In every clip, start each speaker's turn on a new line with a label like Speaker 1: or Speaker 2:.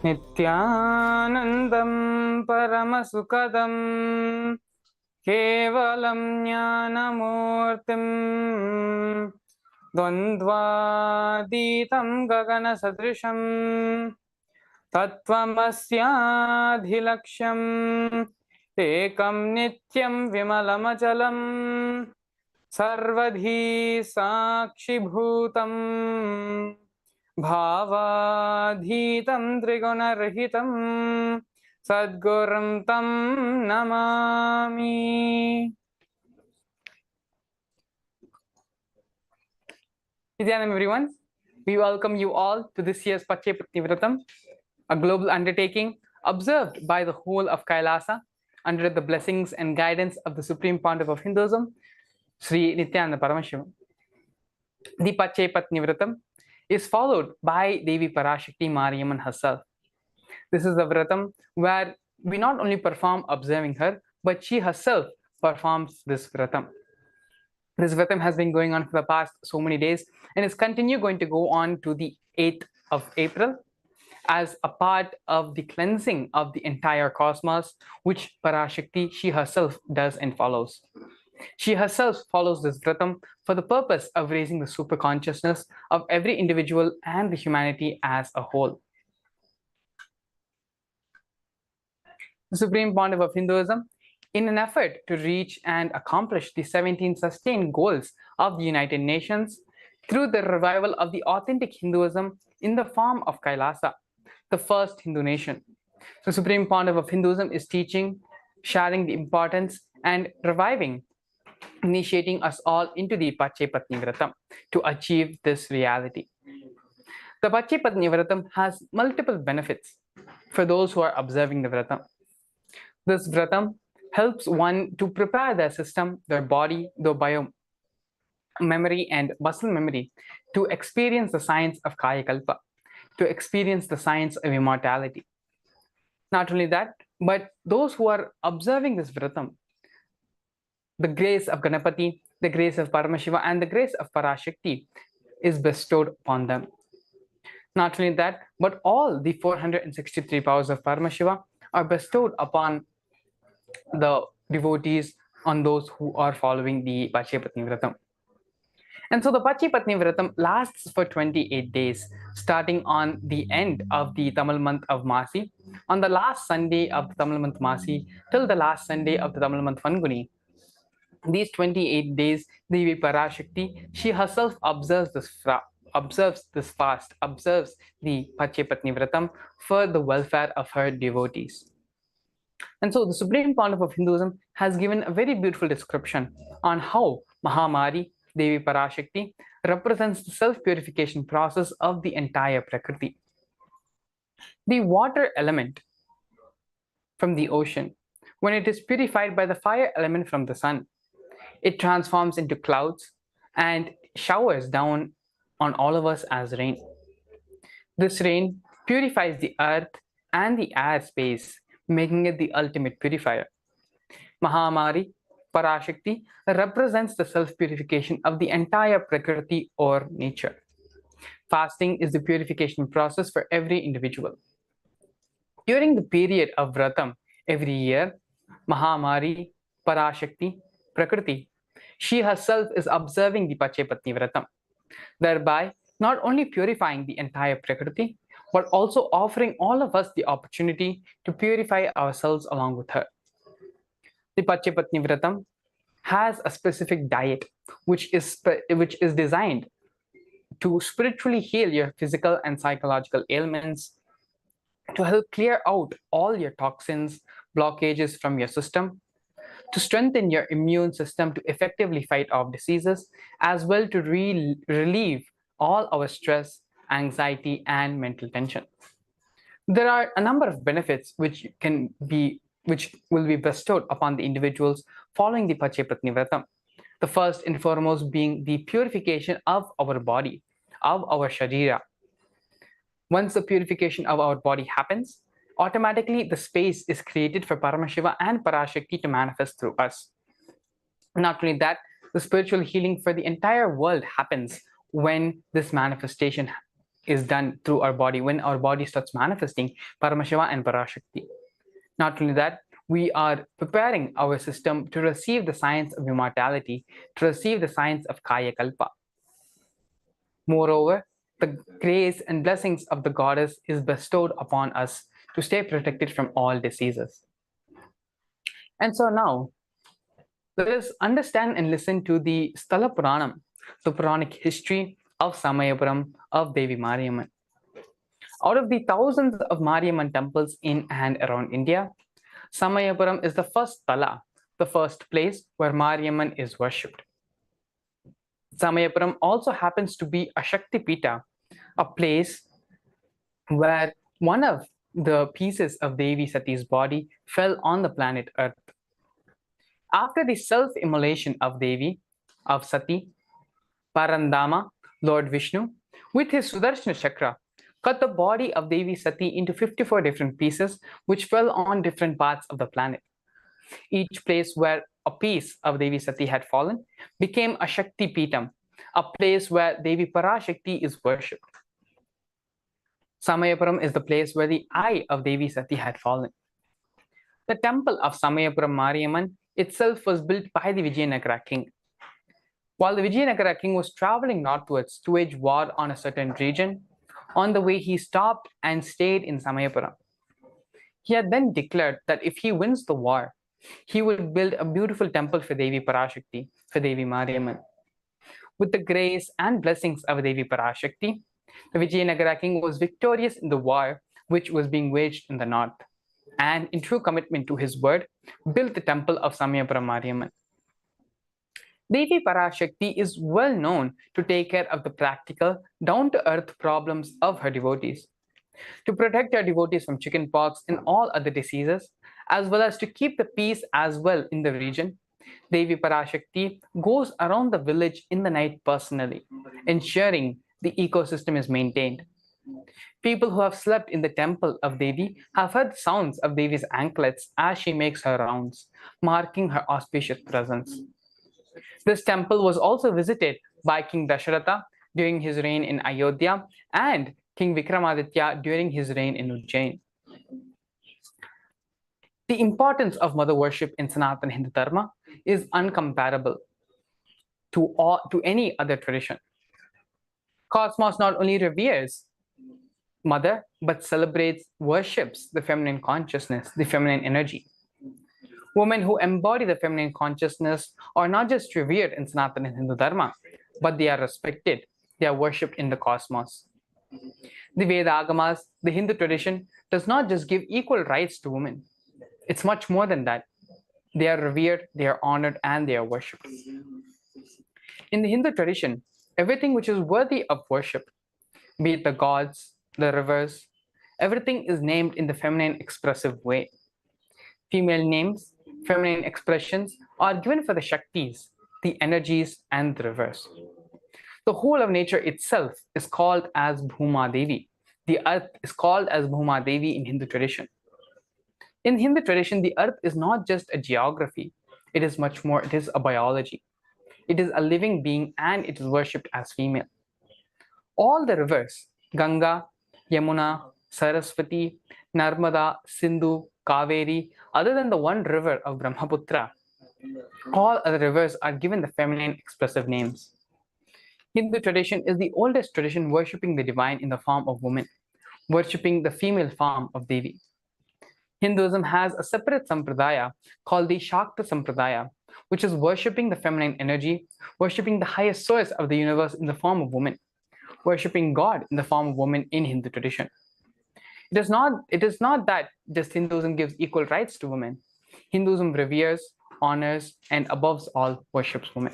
Speaker 1: Nithyanandam Paramasukadam Kevalam Jnanamurtim Dvandvaditam Gagana Sadrisham Tattvamasyadhilaksham Ekam Nityam Vimalamachalam Sarvadhi Sakshibhutam Bhavadhitam Trigunarhitam Sadgurum Tam Namami. Nithyanam everyone. We welcome you all to this year's Pacchai Vratham, a global undertaking observed by the whole of Kailasa under the blessings and guidance of the Supreme Pontiff of Hinduism, Sri Nithyananda Paramashivam. The Pacchai Vratham is followed by Devi Parashakti Mariamman herself. This is a Vratham where we not only perform observing her, but she herself performs this Vratham. This Vratham has been going on for the past so many days and is going to go on to the 8th of April as a part of the cleansing of the entire cosmos, which Parashakti, she herself does and follows. She herself follows this Vratham for the purpose of raising the super consciousness of every individual and the humanity as a whole. The Supreme Pontiff of Hinduism, in an effort to reach and accomplish the 17 sustained goals of the United Nations through the revival of the authentic Hinduism in the form of Kailasa, the first Hindu nation. The Supreme Pontiff of Hinduism is teaching, sharing the importance, and reviving, initiating us all into the Pacchai Vratham to achieve this reality. The Pacchai Vratham has multiple benefits for those who are observing the Vratham. This Vratham helps one to prepare their system, their body, their bio memory and muscle memory to experience the science of Kaya Kalpa, to experience the science of immortality. Not only that, but those who are observing this Vratham, the grace of Ganapati, the grace of Paramashiva, and the grace of Parashakti is bestowed upon them. Not only that, but all the 463 powers of Paramashiva are bestowed upon the devotees, on those who are following the Pacchai Vratham. And so the Pacchai Vratham lasts for 28 days, starting on the end of the Tamil month of Masi, on the last Sunday of the Tamil month Masi, till the last Sunday of the Tamil month Fanguni. These 28 days, Devi Parashakti, she herself observes this fast, observes the Pacchai Vratham for the welfare of her devotees. And so the Supreme Pontiff of Hinduism has given a very beautiful description on how Mahamari, Devi Parashakti, represents the self-purification process of the entire Prakriti. The water element from the ocean, when it is purified by the fire element from the sun, it transforms into clouds and showers down on all of us as rain. This rain purifies the earth and the air space, making it the ultimate purifier. Mahamari, Parashakti, represents the self-purification of the entire Prakriti or nature. Fasting is the purification process for every individual. During the period of Vratham every year, Mahamari, Parashakti, Prakriti, she herself is observing the Pacchai Vratham, thereby not only purifying the entire Prakriti, but also offering all of us the opportunity to purify ourselves along with her. The Pacchai Vratham has a specific diet which is designed to spiritually heal your physical and psychological ailments, to help clear out all your toxins, blockages from your system, to strengthen your immune system to effectively fight off diseases, as well to relieve all our stress, anxiety, and mental tension. There are a number of benefits which will be bestowed upon the individuals following the Pacchai Vratham. The first and foremost being the purification of our body, of our sharira. Once the purification of our body happens, automatically the space is created for Paramashiva and Parashakti to manifest through us. Not only that, the spiritual healing for the entire world happens when this manifestation is done through our body, when our body starts manifesting Paramashiva and Parashakti. Not only that, we are preparing our system to receive the science of immortality, to receive the science of Kaya Kalpa. Moreover, the grace and blessings of the goddess is bestowed upon us to stay protected from all diseases. And so now, let us understand and listen to the Sthala Puranam, the Puranic history of Samayapuram of Devi Mariamman. Out of the thousands of Mariamman temples in and around India, Samayapuram is the first Sthala, the first place where Mariamman is worshipped. Samayapuram also happens to be a Shakti Pita, a place where one of the pieces of Devi Sati's body fell on the planet Earth. After the self-immolation of Devi, of Sati, Parandama, Lord Vishnu, with his Sudarshana Chakra, cut the body of Devi Sati into 54 different pieces, which fell on different parts of the planet. Each place where a piece of Devi Sati had fallen became a Shakti Pitam, a place where Devi Parashakti is worshipped. Samayapuram is the place where the eye of Devi Sati had fallen. The temple of Samayapuram Mariamman itself was built by the Vijayanagara king. While the Vijayanagara king was traveling northwards to wage war on a certain region, on the way he stopped and stayed in Samayapuram. He had then declared that if he wins the war, he would build a beautiful temple for Devi Parashakti, for Devi Mariamman. With the grace and blessings of Devi Parashakti, the Vijayanagara king was victorious in the war which was being waged in the north, and in true commitment to his word, built the temple of Samayapuram Mariamman. Devi Parashakti is well known to take care of the practical, down-to-earth problems of her devotees. To protect her devotees from chickenpox and all other diseases, as well as to keep the peace as well in the region, Devi Parashakti goes around the village in the night personally, ensuring the ecosystem is maintained. People who have slept in the temple of Devi have heard sounds of Devi's anklets as she makes her rounds, marking her auspicious presence. This temple was also visited by King Dasharatha during his reign in Ayodhya and King Vikramaditya during his reign in Ujjain. The importance of mother worship in Sanatana Hindu Dharma is uncomparable to any other tradition. Cosmos not only reveres mother, but celebrates, worships the feminine consciousness, the feminine energy. Women who embody the feminine consciousness are not just revered in Sanatana Hindu Dharma, but they are respected, they are worshipped in the cosmos. The Veda Agamas, the Hindu tradition, does not just give equal rights to women. It's much more than that. They are revered, they are honored, and they are worshipped. In the Hindu tradition, everything which is worthy of worship, be it the gods, the rivers, everything is named in the feminine expressive way. Female names, feminine expressions are given for the Shaktis, the energies, and the rivers. The whole of nature itself is called as Bhuma Devi. The earth is called as Bhuma Devi in Hindu tradition. In Hindu tradition, the earth is not just a geography. It is much more, it is a biology. It is a living being and it is worshipped as female. All the rivers, Ganga, Yamuna, Saraswati, Narmada, Sindhu, Kaveri, other than the one river of Brahmaputra, all other rivers are given the feminine expressive names. Hindu tradition is the oldest tradition worshipping the divine in the form of woman, worshipping the female form of Devi. Hinduism has a separate sampradaya called the Shakta Sampradaya, which is worshipping the feminine energy, worshipping the highest source of the universe in the form of woman, worshipping God in the form of woman in Hindu tradition. It is not that just Hinduism gives equal rights to women. Hinduism reveres, honors, and above all worships women.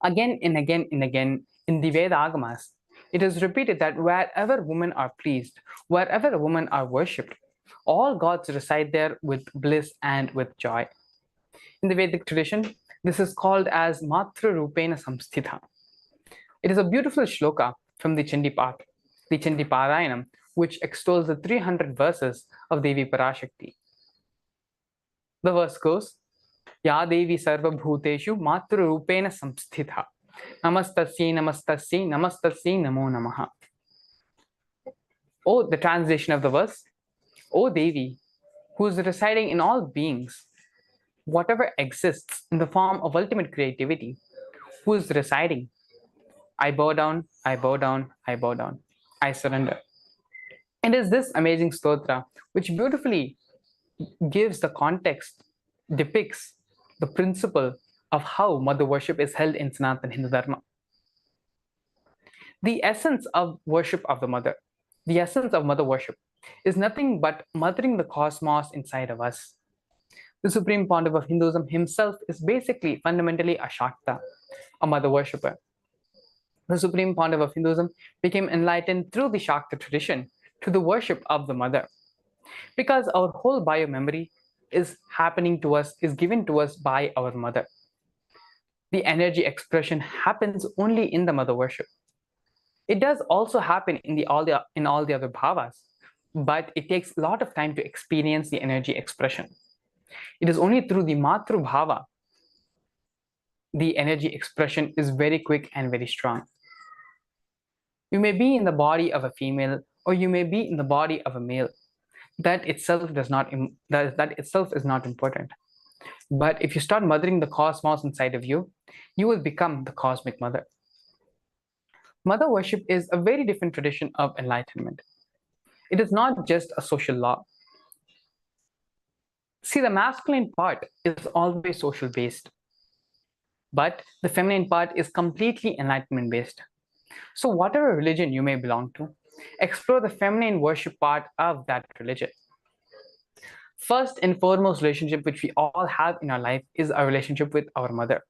Speaker 1: Again and again and again in the Veda Agamas, it is repeated that wherever women are pleased, wherever women are worshipped, all gods reside there with bliss and with joy. In the Vedic tradition, this is called as Matra Rupena Samsthita. It is a beautiful shloka from the Chandi Parayanam, which extols the 300 verses of Devi Parashakti. The verse goes, Ya Devi Sarva Bhuteshu Matru Rupena Samsthitha. Namastasya, Namastasya, Namastasya, Namo Namaha. Oh, the translation of the verse. O Devi, who is residing in all beings, whatever exists in the form of ultimate creativity, who is residing. I bow down, I bow down, I bow down. I surrender. It is this amazing stotra which beautifully gives the context, depicts the principle of how mother worship is held in Sanatana Hindu Dharma. The essence of worship of the mother, the essence of mother worship, is nothing but mothering the cosmos inside of us. The supreme pontiff of Hinduism himself is basically fundamentally a Shakta, a mother worshipper. The supreme pontiff of Hinduism became enlightened through the Shakta tradition to the worship of the mother. Because our whole bio-memory is happening to us, is given to us by our mother. The energy expression happens only in the mother worship. It does also happen in all the other bhavas, but it takes a lot of time to experience the energy expression. It is only through the Matru Bhava the energy expression is very quick and very strong. You may be in the body of a female, or you may be in the body of a male. That itself is not important. But if you start mothering the cosmos inside of you, you will become the cosmic mother. Mother worship is a very different tradition of enlightenment. It is not just a social law. See, the masculine part is always social based, but the feminine part is completely enlightenment based. So, whatever religion you may belong to, explore the feminine worship part of that religion. First and foremost relationship which we all have in our life is our relationship with our mother.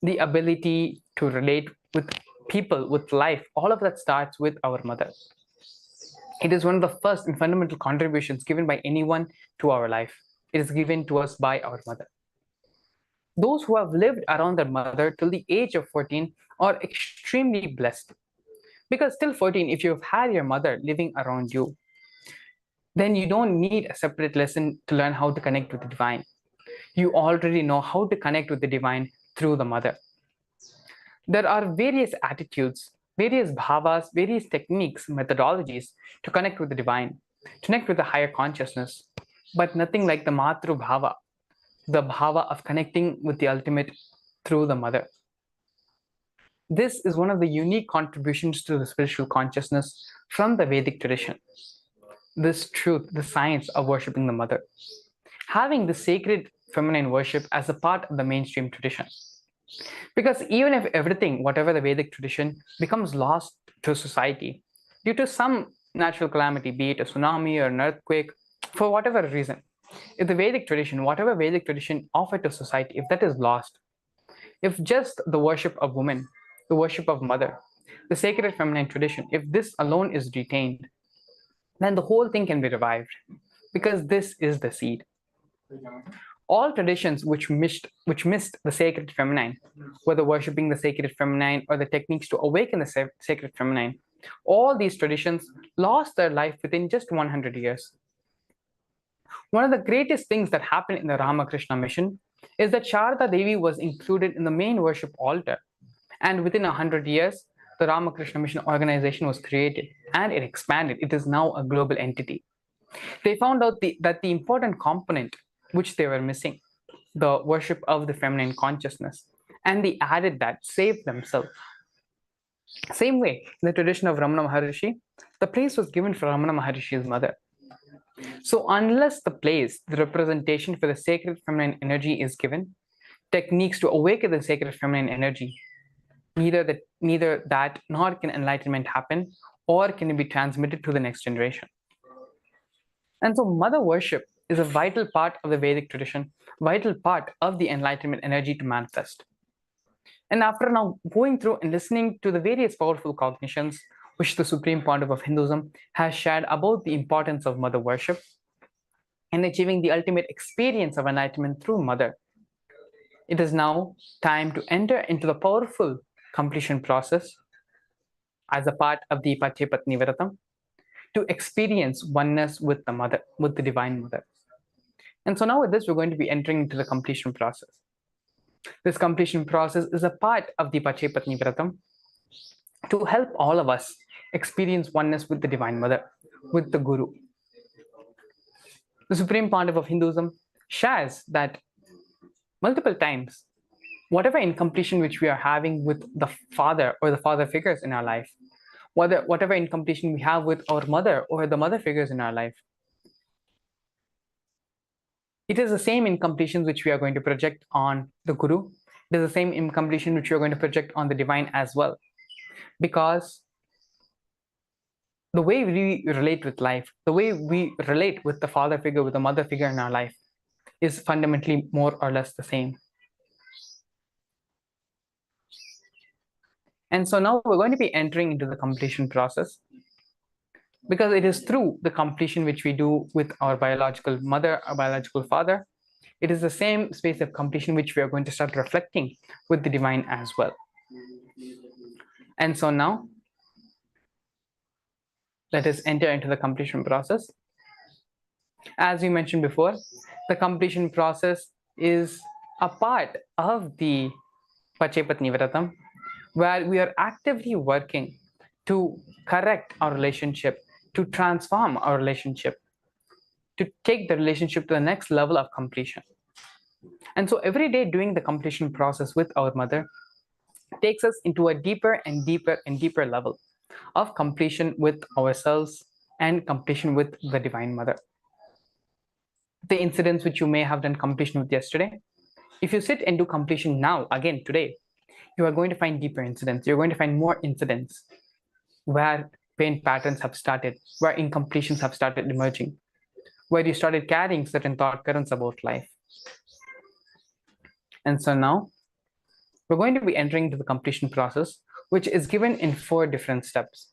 Speaker 1: The ability to relate with people, with life, all of that starts with our mother. It is one of the first and fundamental contributions given by anyone to our life. It is given to us by our mother. Those who have lived around their mother till the age of 14 are extremely blessed. Because till 14, if you've had your mother living around you, then you don't need a separate lesson to learn how to connect with the divine. You already know how to connect with the divine through the mother. There are various attitudes, various bhavas, various techniques, methodologies to connect with the divine, to connect with the higher consciousness, but nothing like the Matru Bhava, the bhava of connecting with the ultimate through the mother. This is one of the unique contributions to the spiritual consciousness from the Vedic tradition. This truth, the science of worshipping the mother, having the sacred feminine worship as a part of the mainstream tradition. Because even if everything, whatever the Vedic tradition, becomes lost to society due to some natural calamity, be it a tsunami or an earthquake, for whatever reason, if the Vedic tradition, whatever Vedic tradition offered to society, if that is lost, if just the worship of women, the worship of mother, the sacred feminine tradition, if this alone is retained, then the whole thing can be revived, because this is the seed. All traditions which missed the sacred feminine, whether worshipping the sacred feminine or the techniques to awaken the sacred feminine, all these traditions lost their life within just 100 years. One of the greatest things that happened in the Ramakrishna mission is that Sharada Devi was included in the main worship altar. And within 100 years, the Ramakrishna Mission organization was created and it expanded. It is now a global entity. They found out that the important component which they were missing, the worship of the feminine consciousness, and they added that, saved themselves. Same way, in the tradition of Ramana Maharshi, the place was given for Ramana Maharshi's mother. So unless the place, the representation for the sacred feminine energy is given, techniques to awaken the sacred feminine energy, neither that nor can enlightenment happen, or can it be transmitted to the next generation. And so mother worship is a vital part of the Vedic tradition, vital part of the enlightenment energy to manifest. And after now going through and listening to the various powerful cognitions which the Supreme Pontiff of Hinduism has shared about the importance of mother worship and achieving the ultimate experience of enlightenment through mother, it is now time to enter into the powerful completion process as a part of the Pacchai Pattini Vratham to experience oneness with the mother, with the divine mother. And so now with this, we're going to be entering into the completion process. This completion process is a part of the Pacchai Pattini Vratham to help all of us experience oneness with the Divine Mother, with the Guru. The Supreme Pontiff of Hinduism shares that multiple times, whatever incompletion which we are having with the father or the father figures in our life, whatever incompletion we have with our mother or the mother figures in our life, it is the same incompletion which we are going to project on the Guru. It is the same incompletion which we are going to project on the Divine as well. Because the way we relate with life, the way we relate with the father figure, with the mother figure in our life, is fundamentally more or less the same. And so now we're going to be entering into the completion process, because it is through the completion which we do with our biological mother, our biological father. It is the same space of completion which we are going to start reflecting with the Divine as well. And so now, let us enter into the completion process. As we mentioned before, the completion process is a part of the Pacchai Pattini Vratham, where we are actively working to correct our relationship, to transform our relationship, to take the relationship to the next level of completion. And so every day doing the completion process with our mother takes us into a deeper and deeper and deeper level of completion with ourselves and completion with the Divine Mother. The incidents which you may have done completion with yesterday, if you sit and do completion now, again today, you are going to find deeper incidents. You're going to find more incidents where pain patterns have started, where incompletions have started emerging, where you started carrying certain thought currents about life. And so now, we're going to be entering into the completion process, which is given in 4 different steps.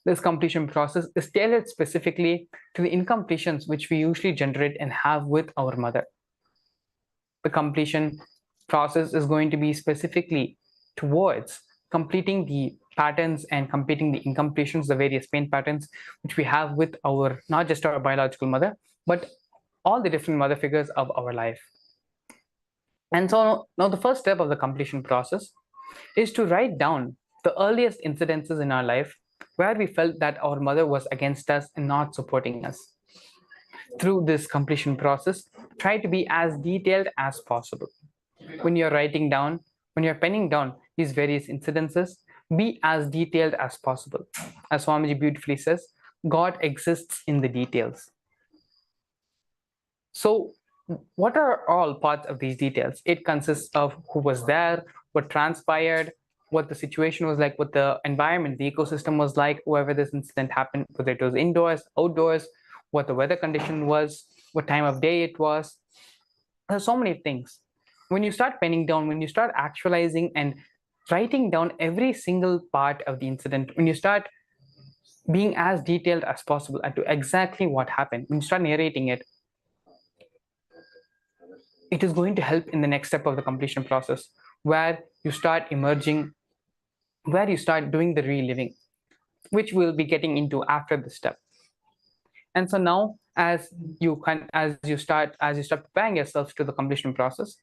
Speaker 1: This completion process is tailored specifically to the incompletions which we usually generate and have with our mother. The completion process is going to be specifically towards completing the patterns and completing the incompletions, the various pain patterns which we have with our, not just our biological mother, but all the different mother figures of our life. And so now the first step of the completion process is to write down the earliest incidences in our life where we felt that our mother was against us and not supporting us. Through this completion process, try to be as detailed as possible. When you're writing down, when you're penning down these various incidences, be as detailed as possible. As Swamiji beautifully says, God exists in the details. So what are all parts of these details? It consists of who was there, what transpired, what the situation was like, what the environment, the ecosystem was like, wherever this incident happened, whether it was indoors, outdoors, what the weather condition was, what time of day it was. There's so many things. When you start penning down, when you start actualizing and writing down every single part of the incident, when you start being as detailed as possible as to exactly what happened, when you start narrating it, it is going to help in the next step of the completion process, where you start emerging, where you start doing the reliving, which we'll be getting into after this step. And so now, as you start preparing yourself to the completion process,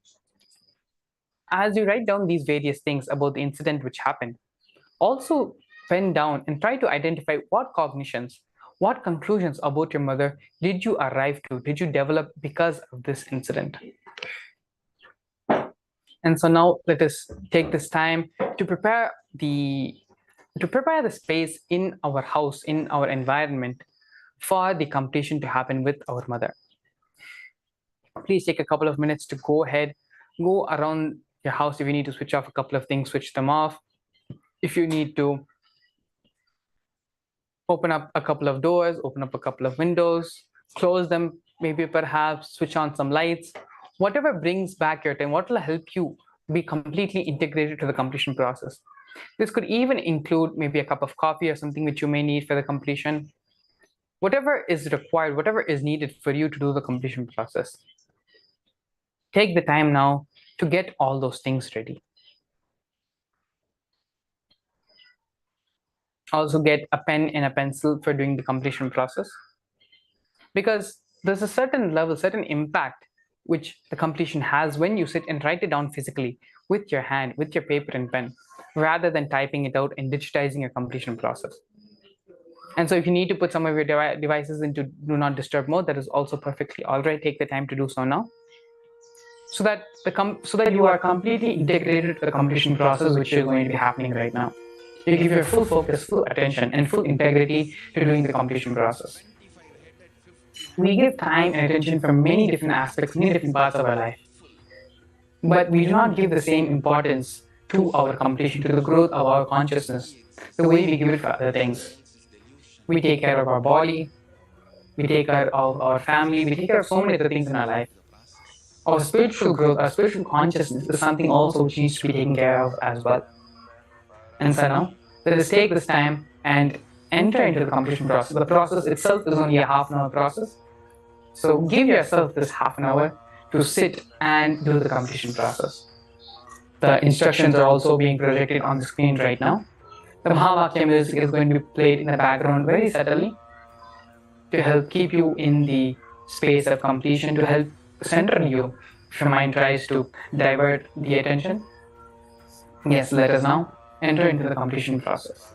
Speaker 1: as you write down these various things about the incident which happened, also pen down and try to identify what cognitions, what conclusions about your mother did you arrive to, did you develop because of this incident. And so now let us take this time to prepare the space in our house, in our environment, for the completion to happen with our mother. Please take a couple of minutes to go ahead, go around your house. If you need to switch off a couple of things, switch them off. If you need to open up a couple of doors, open up a couple of windows, close them, maybe perhaps switch on some lights, whatever brings back your time, what will help you be completely integrated to the completion process. This could even include maybe a cup of coffee or something which you may need for the completion. Whatever is required, whatever is needed for you to do the completion process. Take the time now to get all those things ready. Also get a pen and a pencil for doing the completion process, because there's a certain level, certain impact which the completion has when you sit and write it down physically with your hand, with your paper and pen, rather than typing it out and digitizing your completion process. And so if you need to put some of your devices into do not disturb mode, that is also perfectly all right. Take the time to do so now, so that you are completely integrated to the completion process which is going to be happening right now. You give your full focus, full attention, and full integrity to doing the completion process. We give time and attention for many different aspects, many different parts of our life, but we do not give the same importance to our completion, to the growth of our consciousness, the way we give it for other things. We take care of our body, we take care of our family, we take care of so many other things in our life. Our spiritual growth, our spiritual consciousness is something also which needs to be taken care of as well. And so now, let us take this time and enter into the completion process. The process itself is only a half-an-hour process. So give yourself this half an hour to sit and do the completion process. The instructions are also being projected on the screen right now. The Mahavakya music is going to be played in the background very subtly to help keep you in the space of completion, to help center you if your mind tries to divert the attention. Yes, let us now enter into the completion process.